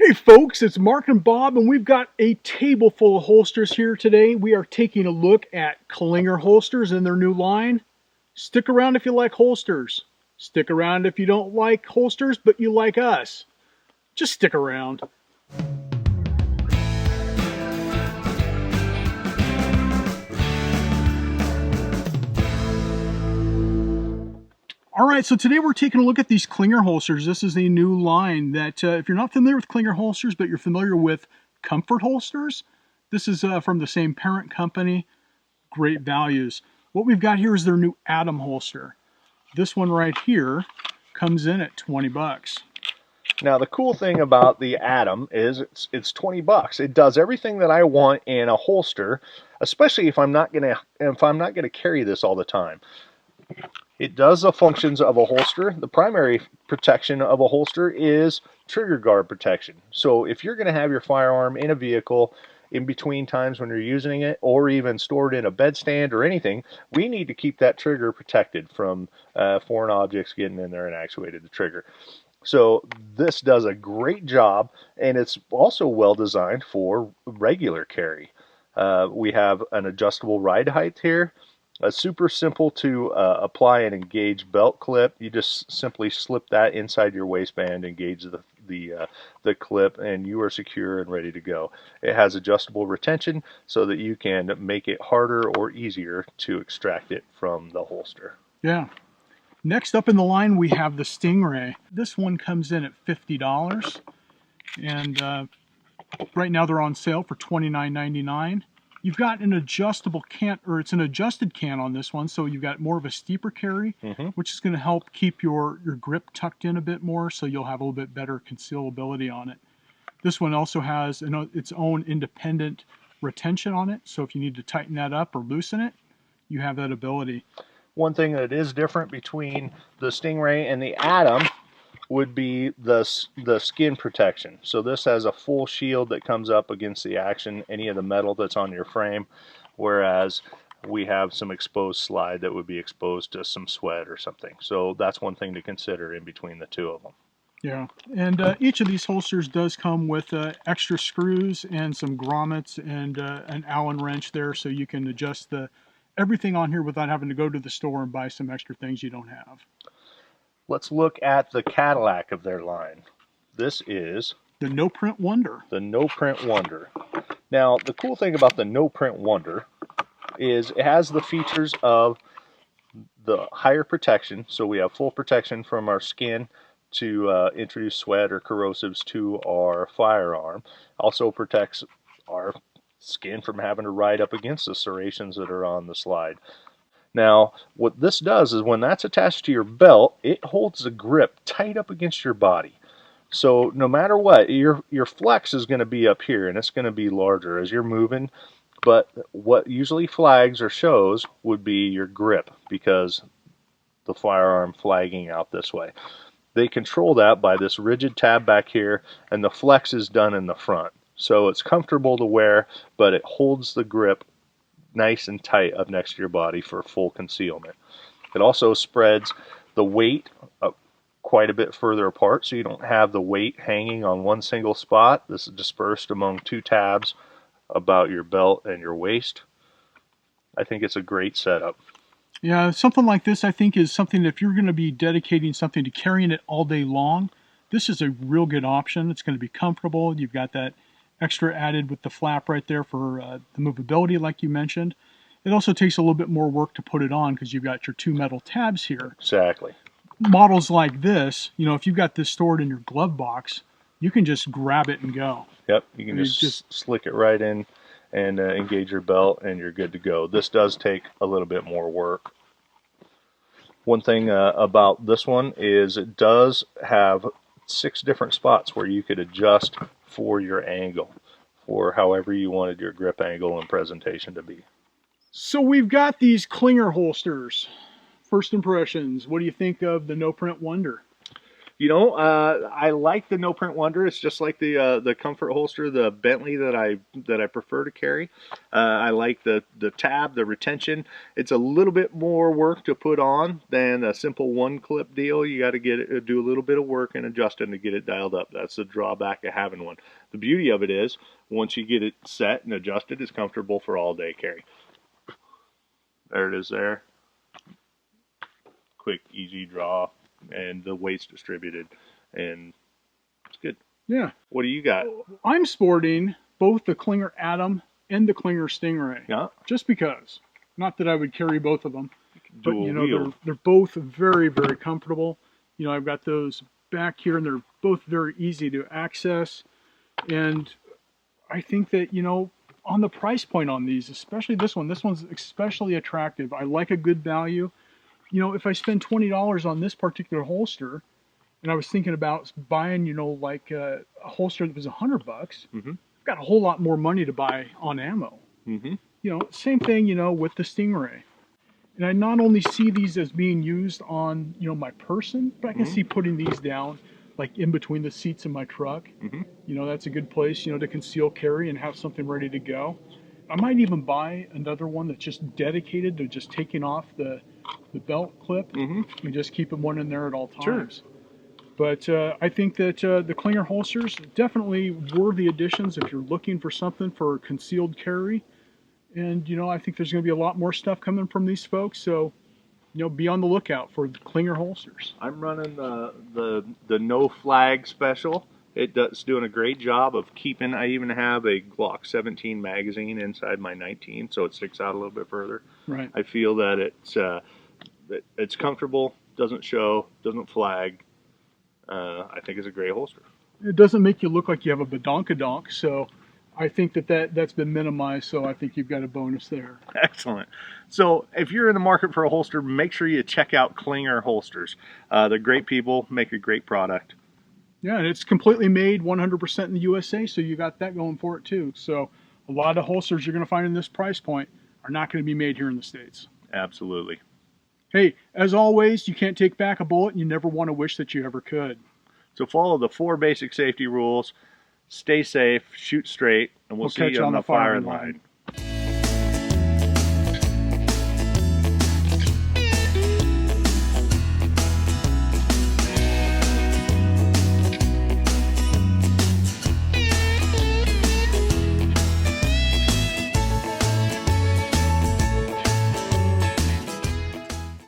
Hey folks, it's Mark and Bob, and we've got a table full of holsters here today. We are taking a look at Klinger holsters and their new line. Stick around if you like holsters. Stick around if you don't like holsters, but you like us. Just stick around. All right, so today we're taking a look at these Klinger holsters. This is a new line that, if you're not familiar with Klinger holsters, but you're familiar with Comfort holsters, this is from the same parent company. Great values. What we've got here is their new Atom holster. This one right here comes in at 20 bucks. Now the cool thing about the Atom is it's 20 bucks. It does everything that I want in a holster, especially if I'm not gonna carry this all the time. It does the functions of a holster. The primary protection of a holster is trigger guard protection. So if you're going to have your firearm in a vehicle in between times when you're using it, or even stored in a bedstand or anything, we need to keep that trigger protected from foreign objects getting in there and actuated the trigger. So this does a great job, and it's also well designed for regular carry. We have an adjustable ride height here. A super simple to apply and engage belt clip. You just simply slip that inside your waistband, engage the clip, and you are secure and ready to go. It has adjustable retention so that you can make it harder or easier to extract it from the holster. Yeah. Next up in the line, we have the Stingray. This one comes in at $50, and right now they're on sale for $29.99. You've got an adjustable can, or it's an adjusted can on this one, so you've got more of a steeper carry, which is going to help keep your grip tucked in a bit more, so you'll have a little bit better concealability on it. This one also has its own independent retention on it, so if you need to tighten that up or loosen it, you have that ability. One thing that is different between the Stingray and the Atom would be the skin protection. So this has a full shield that comes up against the action, any of the metal that's on your frame, whereas we have some exposed slide that would be exposed to some sweat or something. So that's one thing to consider in between the two of them. Yeah, and each of these holsters does come with extra screws and some grommets and an Allen wrench there, so you can adjust everything on here without having to go to the store and buy some extra things you don't have. Let's look at the Cadillac of their line. This is the No Print Wonder. The No Print Wonder. Now, the cool thing about the No Print Wonder is it has the features of the higher protection. So we have full protection from our skin to introduce sweat or corrosives to our firearm. Also protects our skin from having to ride up against the serrations that are on the slide. Now, what this does is when that's attached to your belt, it holds the grip tight up against your body. So no matter what, your flex is going to be up here, and it's going to be larger as you're moving. But what usually flags or shows would be your grip, because the firearm flagging out this way. They control that by this rigid tab back here, and the flex is done in the front. So it's comfortable to wear, but it holds the grip nice and tight up next to your body for full concealment. It also spreads the weight up quite a bit further apart, so you don't have the weight hanging on one single spot. This is dispersed among two tabs about your belt and your waist. I think it's a great setup. Yeah, something like this I think is something that if you're going to be dedicating something to carrying it all day long, this is a real good option. It's going to be comfortable. You've got that extra added with the flap right there for the movability like you mentioned. It also takes a little bit more work to put it on because you've got your two metal tabs here. Exactly. Models like this, if you've got this stored in your glove box, you can just grab it and go. Yep, you can just slick it right in and engage your belt, and you're good to go. This does take a little bit more work. One thing about this one is it does have 6 different spots where you could adjust for your angle, for however you wanted your grip angle and presentation to be. So we've got these Klinger holsters. First impressions, what do you think of the No Print Wonder? I like the no print Wonder. It's just like the Comfort holster, the Bentley that I prefer to carry. I like the tab, the retention. It's a little bit more work to put on than a simple one clip deal. You got to do a little bit of work and adjusting to get it dialed up. That's the drawback of having one. The beauty of it is once you get it set and adjusted, it's comfortable for all day carry. There it is there. Quick, easy draw, and the weight's distributed, and it's good. Yeah. What do you got? I'm sporting both the Klinger Atom and the Klinger Stingray. Yeah. Just because. Not that I would carry both of them, but Dual they're both very, very comfortable. I've got those back here, and they're both very easy to access. And I think that on the price point on these, especially this one's especially attractive. I like a good value. If I spend $20 on this particular holster, and I was thinking about buying, like a holster that was $100, mm-hmm. I've got a whole lot more money to buy on ammo. Mm-hmm. Same thing, with the Stingray. And I not only see these as being used on, my person, but I can see putting these down, like in between the seats in my truck. Mm-hmm. That's a good place, to conceal carry and have something ready to go. I might even buy another one that's just dedicated to just taking off the belt clip and just keeping one in there at all times. Sure. But I think that the Klinger holsters, definitely worthy additions if you're looking for something for concealed carry. And, I think there's going to be a lot more stuff coming from these folks. So, be on the lookout for the Klinger holsters. I'm running the no flag special. It's doing a great job of keeping. I even have a Glock 17 magazine inside my 19, so it sticks out a little bit further. Right. I feel that it's comfortable, doesn't show, doesn't flag. I think it's a great holster. It doesn't make you look like you have a badonkadonk, so I think that's been minimized, so I think you've got a bonus there. Excellent. So if you're in the market for a holster, make sure you check out Klinger holsters. They're great people, make a great product. Yeah, and it's completely made 100% in the USA, so you got that going for it too. So a lot of holsters you're going to find in this price point are not going to be made here in the States. Absolutely. Hey, as always, you can't take back a bullet, and you never want to wish that you ever could. So follow the 4 basic safety rules, stay safe, shoot straight, and we'll see catch you on the firing line. line.